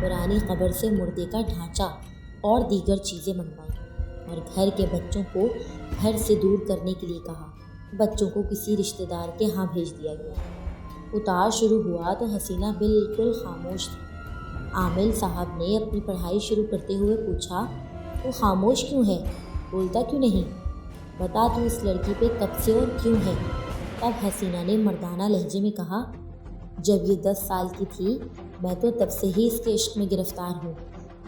پرانی قبر سے مردے کا ڈھانچہ اور دیگر چیزیں منگوائیں اور گھر کے بچوں کو گھر سے دور کرنے کے لیے کہا۔ بچوں کو کسی رشتہ دار کے ہاں بھیج دیا گیا۔ اتار شروع ہوا تو حسینہ بالکل خاموش تھی۔ عامل صاحب نے اپنی پڑھائی شروع کرتے ہوئے پوچھا، تو خاموش کیوں ہے؟ بولتا کیوں نہیں؟ بتا تو اس لڑکی پہ کب سے اور کیوں ہے؟ تب حسینہ نے مردانہ لہجے میں کہا، جب یہ 10 سال کی تھی میں تو تب سے ہی اس کے عشق میں گرفتار ہوں۔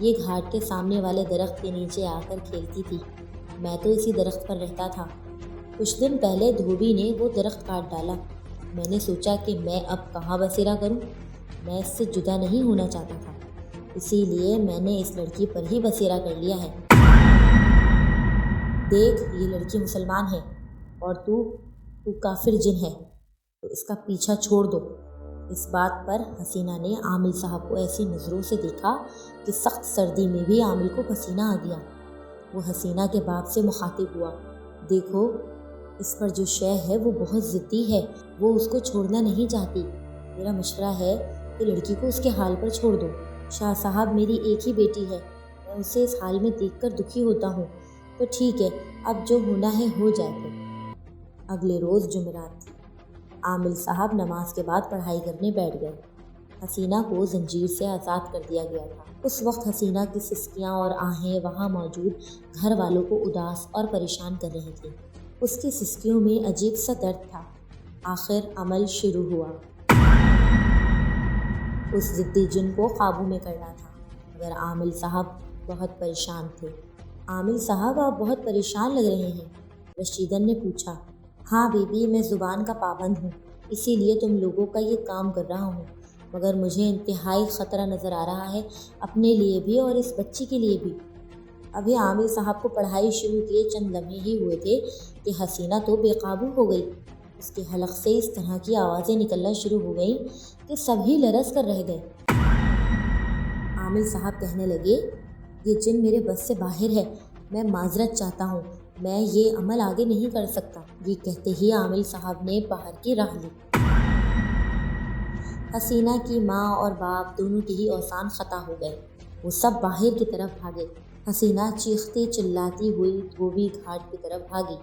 یہ گھاٹ کے سامنے والے درخت کے نیچے آ کر کھیلتی تھی، میں تو اسی درخت پر رہتا تھا۔ کچھ دن پہلے دھوبی نے وہ درخت کاٹ ڈالا۔ میں نے سوچا کہ میں اب کہاں بسیرا کروں، میں اس سے جدا نہیں ہونا چاہتا تھا، اسی لیے میں نے اس لڑکی پر ہی بسیرا کر لیا ہے۔ دیکھ، یہ لڑکی مسلمان ہے اور تو کافر جن ہے، تو اس کا پیچھا چھوڑ دو۔ اس بات پر حسینہ نے عامل صاحب کو ایسی نظروں سے دیکھا کہ سخت سردی میں بھی عامل کو پسینہ آ گیا۔ وہ حسینہ کے باپ سے مخاطب ہوا، دیکھو اس پر جو شے ہے وہ بہت ضدی ہے، وہ اس کو چھوڑنا نہیں چاہتی۔ میرا مشورہ ہے کہ لڑکی کو اس کے حال پر چھوڑ دو۔ شاہ صاحب میری ایک ہی بیٹی ہے، میں اسے اس حال میں دیکھ کر دکھی ہوتا ہوں، تو ٹھیک ہے، اب جو ہونا ہے ہو جائے پھر۔ اگلے روز جمعرات تھی۔ عامل صاحب نماز کے بعد پڑھائی کرنے بیٹھ گئے۔ حسینہ کو زنجیر سے آزاد کر دیا گیا تھا۔ اس وقت حسینہ کی سسکیاں اور آہیں وہاں موجود گھر والوں کو اداس اور پریشان کر رہی تھیں۔ اس کی سسکیوں میں عجیب سا درد تھا۔ آخر عمل شروع ہوا۔ اس ضدی جن کو قابو میں کرنا تھا، مگر عامل صاحب بہت پریشان تھے۔ عامل صاحب آپ بہت پریشان لگ رہے ہیں، رشیدن نے پوچھا۔ ہاں بی بی، میں زبان کا پابند ہوں، اسی لیے تم لوگوں کا یہ کام کر رہا ہوں، مگر مجھے انتہائی خطرہ نظر آ رہا ہے، اپنے لیے بھی اور اس بچی کے لیے بھی۔ ابھی عامل صاحب کو پڑھائی شروع کیے چند لمحے ہی ہوئے تھے کہ حسینہ تو بے قابو ہو گئی۔ اس کے حلق سے اس طرح کی آوازیں نکلنا شروع ہو گئیں کہ سبھی لرز کر رہ گئے۔ عامل صاحب کہنے لگے، یہ جن میرے بس سے باہر ہے، میں معذرت چاہتا ہوں، میں یہ عمل آگے نہیں کر سکتا۔ یہ کہتے ہی عامل صاحب نے باہر کی راہ لی۔ حسینہ کی ماں اور باپ دونوں کے ہی اوسان خطا ہو گئے، وہ سب باہر کی طرف بھاگے۔ حسینہ چیختی چلاتی ہوئی دھوبی گھاٹ کی طرف بھاگی۔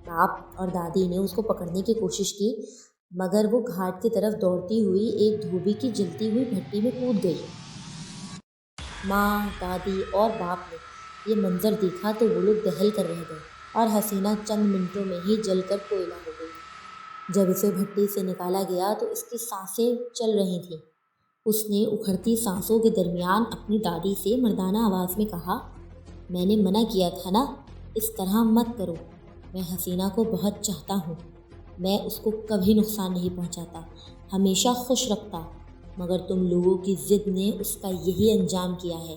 باپ اور دادی نے اس کو پکڑنے کی کوشش کی، مگر وہ گھاٹ کی طرف دوڑتی ہوئی ایک دھوبی کی جلتی ہوئی بھٹی میں کود گئی۔ ماں، دادی اور باپ نے یہ منظر دیکھا تو وہ لوگ دہل کر رہ گئے، اور حسینہ چند منٹوں میں ہی جل کر کوئلہ ہو گئی۔ جب اسے بھٹی سے نکالا گیا تو اس کی سانسیں چل رہی تھیں۔ اس نے اکھڑتی سانسوں کے درمیان اپنی دادی سے مردانہ آواز میں کہا، میں نے منع کیا تھا نا، اس طرح مت کرو، میں حسینہ کو بہت چاہتا ہوں، میں اس کو کبھی نقصان نہیں پہنچاتا، ہمیشہ خوش رکھتا، مگر تم لوگوں کی ضد نے اس کا یہی انجام کیا ہے۔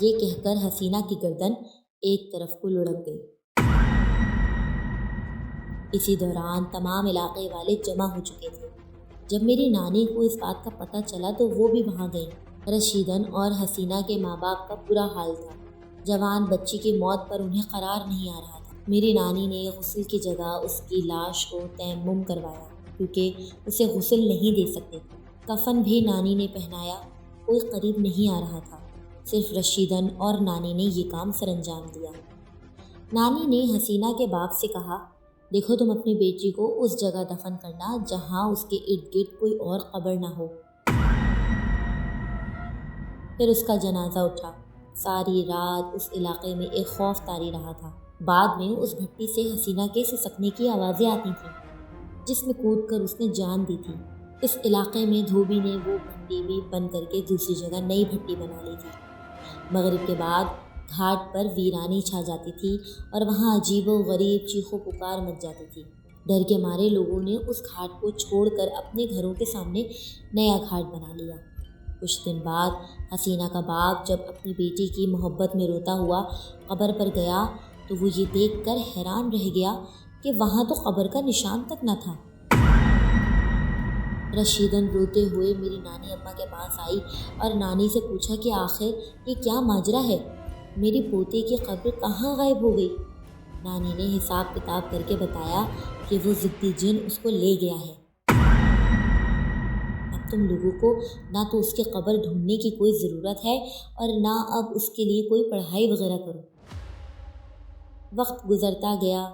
یہ کہہ کر حسینہ کی گردن ایک طرف کو لڑک گئی۔ اسی دوران تمام علاقے والے جمع ہو چکے تھے۔ جب میری نانی کو اس بات کا پتہ چلا تو وہ بھی وہاں گئیں۔ رشیدن اور حسینہ کے ماں باپ کا برا حال تھا۔ جوان بچی کی موت پر انہیں قرار نہیں آ رہا تھا۔ میری نانی نے غسل کی جگہ اس کی لاش کو تیمم کروایا، کیونکہ اسے غسل نہیں دے سکتے تھے۔ کفن بھی نانی نے پہنایا، کوئی قریب نہیں آ رہا تھا، صرف رشیدن اور نانی نے یہ کام سر انجام دیا۔ نانی نے حسینہ کے باپ سے کہا، دیکھو تم اپنی بیٹی کو اس جگہ دفن کرنا جہاں اس کے ارد گرد کوئی اور قبر نہ ہو۔ پھر اس کا جنازہ اٹھا۔ ساری رات اس علاقے میں ایک خوف طاری رہا تھا۔ بعد میں اس بھٹی سے حسینہ کے سسکنے کی آوازیں آتی تھیں، جس میں کود کر اس نے جان دی تھی۔ اس علاقے میں دھوبی نے وہ بھٹی بھی بند کر کے دوسری جگہ نئی بھٹی بنا لی تھی۔ مغرب کے بعد گھاٹ پر ویرانی چھا جاتی تھی اور وہاں عجیب و غریب چیخو پکار مچ جاتی تھی۔ ڈر کے مارے لوگوں نے اس گھاٹ کو چھوڑ کر اپنے گھروں کے سامنے نیا گھاٹ بنا لیا۔ کچھ دن بعد حسینہ کا باپ جب اپنی بیٹی کی محبت میں روتا ہوا قبر پر گیا تو وہ یہ دیکھ کر حیران رہ گیا کہ وہاں تو قبر کا نشان تک نہ تھا۔ رشیدن روتے ہوئے میری نانی اماں کے پاس آئی اور نانی سے پوچھا کہ آخر یہ کیا ماجرا ہے، میری پوتے کی قبر کہاں غائب ہو گئی؟ نانی نے حساب کتاب کر کے بتایا کہ وہ ضدی جن اس کو لے گیا ہے۔ اب تم لوگوں کو نہ تو اس کی قبر ڈھونڈنے کی کوئی ضرورت ہے اور نہ اب اس کے لیے کوئی پڑھائی وغیرہ کرو۔ وقت گزرتا گیا۔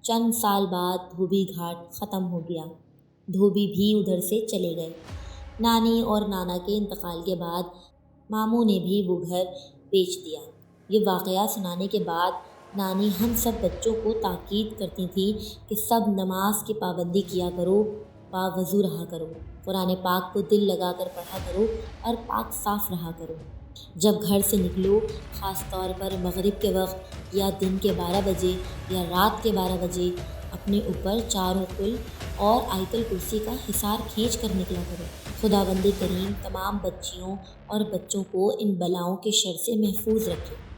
چند سال بعد دھوبی گھاٹ ختم ہو گیا۔ دھوبی بھی ادھر سے چلے گئے۔ نانی اور نانا کے انتقال کے بعد ماموں نے بھی وہ گھر بیچ دیا۔ یہ واقعہ سنانے کے بعد نانی ہم سب بچوں کو تاکید کرتی تھی کہ سب نماز کی پابندی کیا کرو، باوضو رہا کرو، قرآن پاک کو دل لگا کر پڑھا کرو اور پاک صاف رہا کرو۔ جب گھر سے نکلو، خاص طور پر مغرب کے وقت یا دن کے 12 بجے یا رات کے 12 بجے، اپنے اوپر چاروں قل اور آیت الکرسی کا حصار کھینچ کر نکلا کرو۔ خداوند کریم تمام بچیوں اور بچوں کو ان بلاؤں کے شر سے محفوظ رکھے۔